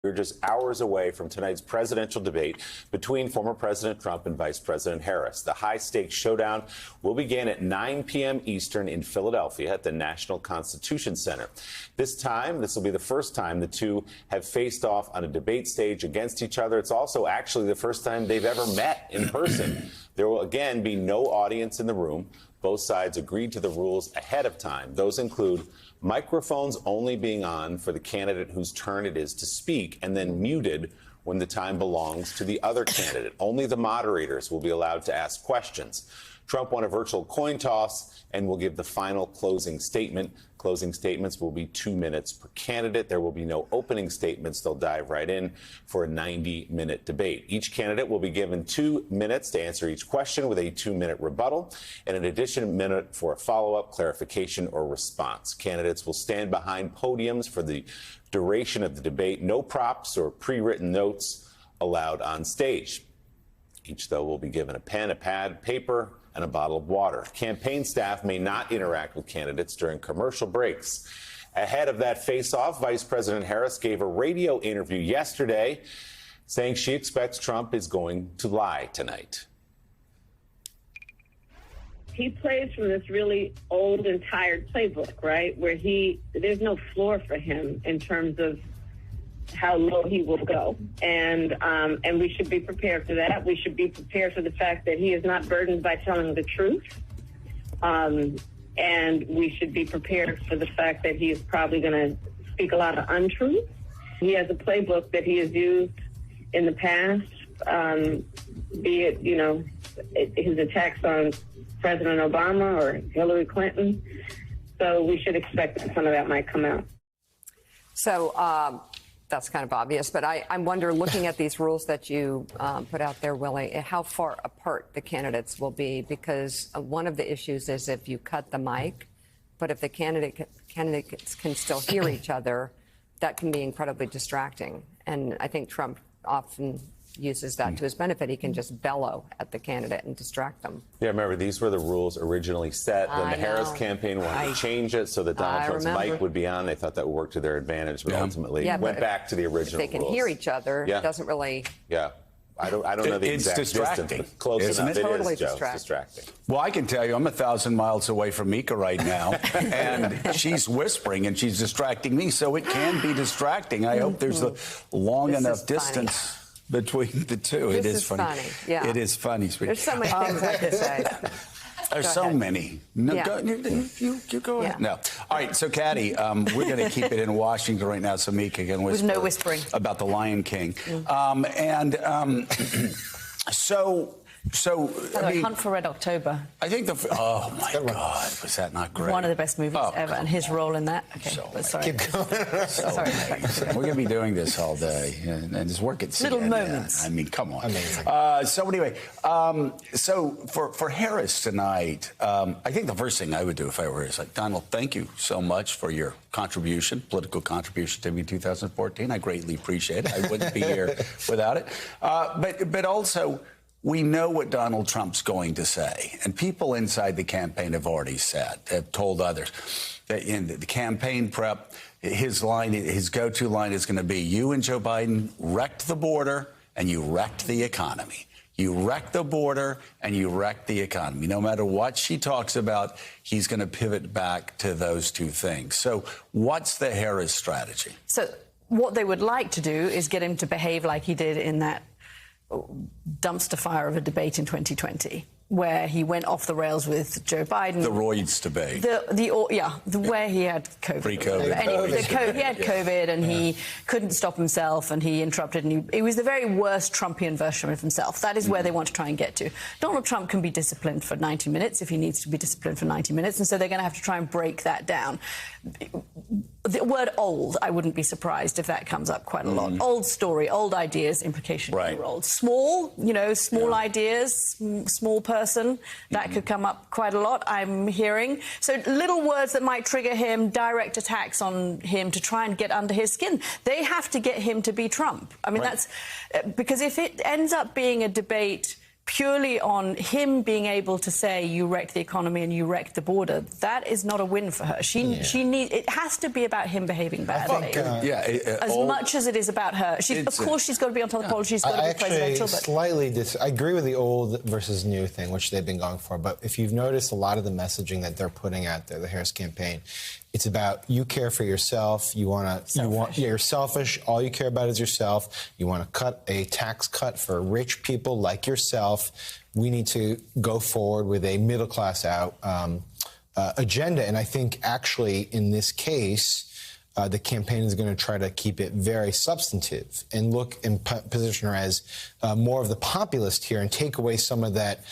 We're just hours away from tonight's presidential debate between former President Trump and Vice President Harris. The high-stakes showdown will begin at 9 p.m. Eastern in Philadelphia at the National Constitution Center. This will be the first time the two have faced off on a debate stage against each other. It's also actually the first time they've ever met in person. There will again be no audience in the room. Both sides agreed to the rules ahead of time. Those include microphones only being on for the candidate whose turn it is to speak, and then muted when the time belongs to the other candidate. Only the moderators will be allowed to ask questions. Trump won a virtual coin toss and will give the final closing statement. Closing statements will be 2 minutes per candidate. There will be no opening statements. They'll dive right in for a 90-minute debate. Each candidate will be given 2 minutes to answer each question with a 2-minute rebuttal, and in addition, a minute for a follow-up, clarification, or response. Candidates will stand behind podiums for the duration of the debate. No props or pre-written notes allowed on stage. Each, though, will be given a pen, a pad, paper, and a bottle of water. Campaign staff may not interact with candidates during commercial breaks. Ahead of that face-off, Vice President Harris gave a radio interview yesterday saying she expects Trump is going to lie tonight. He plays from this really old and tired playbook, right, where there's no floor for him in terms of how low he will go. And we should be prepared for that. We should be prepared for the fact that he is not burdened by telling the truth. And we should be prepared for the fact that he is probably going to speak a lot of untruth. He has a playbook that he has used in the past, be it, his attacks on President Obama or Hillary Clinton. So we should expect that some of that might come out. So, that's kind of obvious, but I wonder, looking at these rules that you put out there, Willie, how far apart the candidates will be, because one of the issues is if you cut the mic, but if the candidates can still hear each other, that can be incredibly distracting. And I think Trump often uses that to his benefit. He can just bellow at the candidate and distract them. Yeah, remember, these were the rules originally set. Then the Harris campaign wanted to change it so that Donald Trump's mic would be on. They thought that would work to their advantage, but ultimately went back to the original rules. If they can hear each other, it doesn't really... Yeah. I don't know the exact distance, but close enough. Totally it is, Joe. It's distracting. Well, I can tell you, I'm 1,000 miles away from Mika right now, and she's whispering and she's distracting me, so it can be distracting. I hope there's a long enough distance between the two. This it is funny. Yeah. It is funny. There's so many things I could say. There's so many. No, you go ahead. No. All right, so, Caddy, we're going to keep it in Washington right now so Mika can whisper. With no whispering. About the Lion King. So I mean, Hunt for Red October. I think oh my God, was that not great? One of the best movies ever, and his role in that. Okay, sorry. Sorry. We're going to be doing this all day, and just work at CNN. Little moments. I mean, come on. Amazing. So anyway, so for Harris tonight, I think the first thing I would do if I were is like, Donald, thank you so much for your political contribution to me in 2014. I greatly appreciate it. I wouldn't be here without it. But also, we know what Donald Trump's going to say, and people inside the campaign have already said, have told others that in the campaign prep, his go-to line is going to be, you and Joe Biden wrecked the border and you wrecked the economy. You wrecked the border and you wrecked the economy. No matter what she talks about, he's going to pivot back to those two things. So what's the Harris strategy? So what they would like to do is get him to behave like he did in that dumpster fire of a debate in 2020, where he went off the rails with Joe Biden. The Roids debate. Where he had COVID. Pre-COVID. Anyway, he had COVID and he couldn't stop himself and he interrupted and he was the very worst Trumpian version of himself. That is where they want to try and get to. Donald Trump can be disciplined for 90 minutes if he needs to be disciplined for 90 minutes, and so they're going to have to try and break that down. The word old, I wouldn't be surprised if that comes up quite a lot. Old story, old ideas, implication for old. Small, small ideas, small person, that could come up quite a lot, I'm hearing. So little words that might trigger him, direct attacks on him to try and get under his skin. They have to get him to be Trump. I mean, that's because if it ends up being a debate purely on him being able to say you wrecked the economy and you wrecked the border, that is not a win for her. She needs. It has to be about him behaving badly. As much as it is about her. Of course, she's got to be on top of the policy. She's got to be presidential. But I agree with the old versus new thing, which they've been going for. But if you've noticed, a lot of the messaging that they're putting out there, the Harris campaign, it's about you care for yourself. You're selfish. All you care about is yourself. You want to cut a tax cut for rich people like yourself. We need to go forward with a middle class out agenda. And I think actually in this case, the campaign is going to try to keep it very substantive and look and position her as more of the populist here and take away some of that.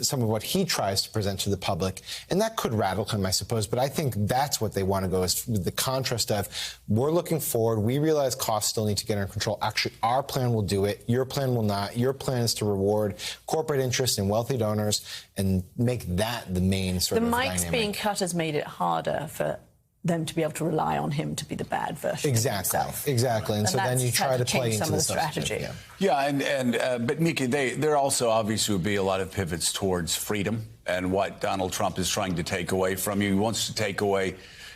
Some of what he tries to present to the public. And that could rattle him, I suppose. But I think that's what they want to go, is with the contrast of, we're looking forward. We realize costs still need to get under control. Actually, our plan will do it. Your plan will not. Your plan is to reward corporate interests and wealthy donors and make that the main sort of dynamic. The mics being cut has made it harder for them to be able to rely on him to be the bad version of himself. Exactly. And so then you try to play into some of the strategy. But Miki, there also obviously would be a lot of pivots towards freedom and what Donald Trump is trying to take away from you. He wants to take away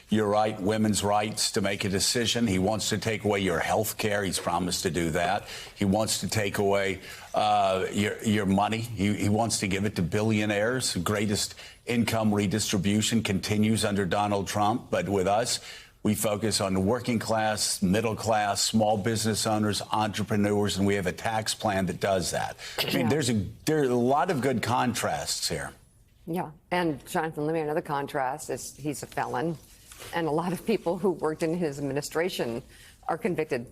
your right, women's rights to make a decision. He wants to take away your health care. He's promised to do that. He wants to take away your money. He wants to give it to billionaires. The greatest income redistribution continues under Donald Trump. But with us, we focus on the working class, middle class, small business owners, entrepreneurs, and we have a tax plan that does that. I mean, there are a lot of good contrasts here. Yeah. And Jonathan, let me another contrast is he's a felon. And a lot of people who worked in his administration are convicted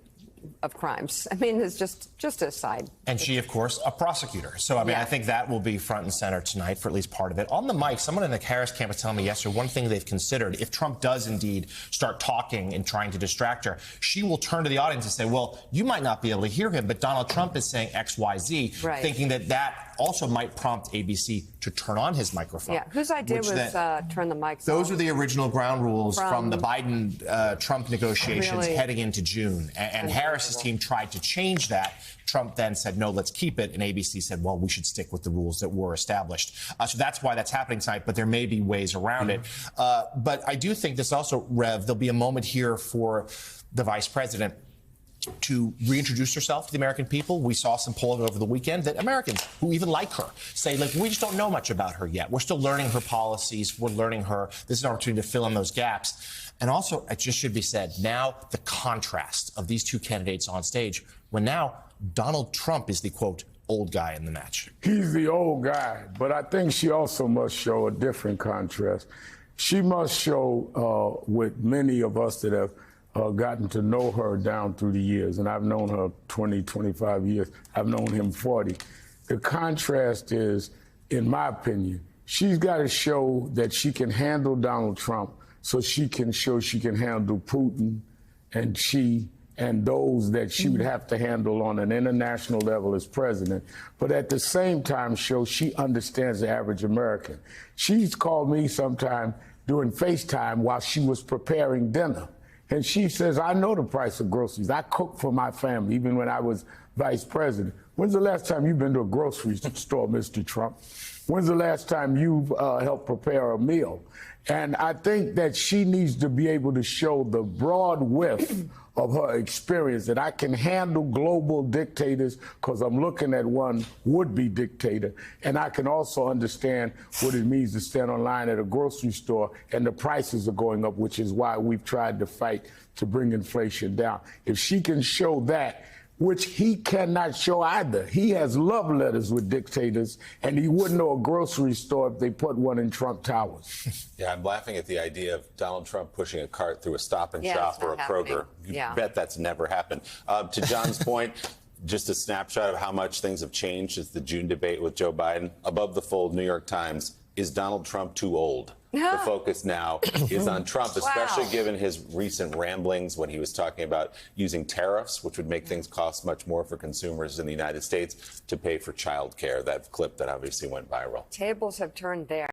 of crimes. I mean, it's just a side. And she, of course, a prosecutor. So, I mean, I think that will be front and center tonight for at least part of it. On the mic, someone in the Harris camp was telling me yesterday one thing they've considered, if Trump does indeed start talking and trying to distract her, she will turn to the audience and say, well, you might not be able to hear him, but Donald Trump is saying X, Y, Z, thinking that also might prompt ABC to turn on his microphone. Yeah, whose idea was turn the mics Those off? are the original ground rules from the Biden-Trump negotiations heading into June. And Harris's team tried to change that. Trump then said, no, let's keep it. And ABC said, well, we should stick with the rules that were established. So that's why that's happening tonight, but there may be ways around it. But I do think this also, Rev, there'll be a moment here for the vice president to reintroduce herself to the American people. We saw some polling over the weekend that Americans who even like her say, like, we just don't know much about her yet. We're still learning her policies. We're learning her. This is an opportunity to fill in those gaps. And also, it just should be said, now the contrast of these two candidates on stage, when now Donald Trump is the, quote, old guy in the match. He's the old guy, but I think she also must show a different contrast. She must show with many of us that have gotten to know her down through the years, and I've known her 20, 25 years. I've known him 40. The contrast is, in my opinion, she's got to show that she can handle Donald Trump so she can show she can handle Putin and those that she would have to handle on an international level as president, but at the same time show she understands the average American. She's called me sometime during FaceTime while she was preparing dinner. And she says, I know the price of groceries. I cook for my family, even when I was vice president. When's the last time you've been to a grocery store, Mr. Trump? When's the last time you've helped prepare a meal? And I think that she needs to be able to show the broad width of her experience, that I can handle global dictators because I'm looking at one would-be dictator, and I can also understand what it means to stand on line at a grocery store and the prices are going up, which is why we've tried to fight to bring inflation down. If she can show that, which he cannot show either. He has love letters with dictators, and he wouldn't know a grocery store if they put one in Trump Towers. Yeah, I'm laughing at the idea of Donald Trump pushing a cart through a Stop and Shop or a Kroger. You bet that's never happened. To John's point, just a snapshot of how much things have changed since the June debate with Joe Biden. Above the fold, New York Times, is Donald Trump too old? The focus now is on Trump, especially given his recent ramblings when he was talking about using tariffs, which would make things cost much more for consumers in the United States to pay for child care. That clip that obviously went viral. Tables have turned there.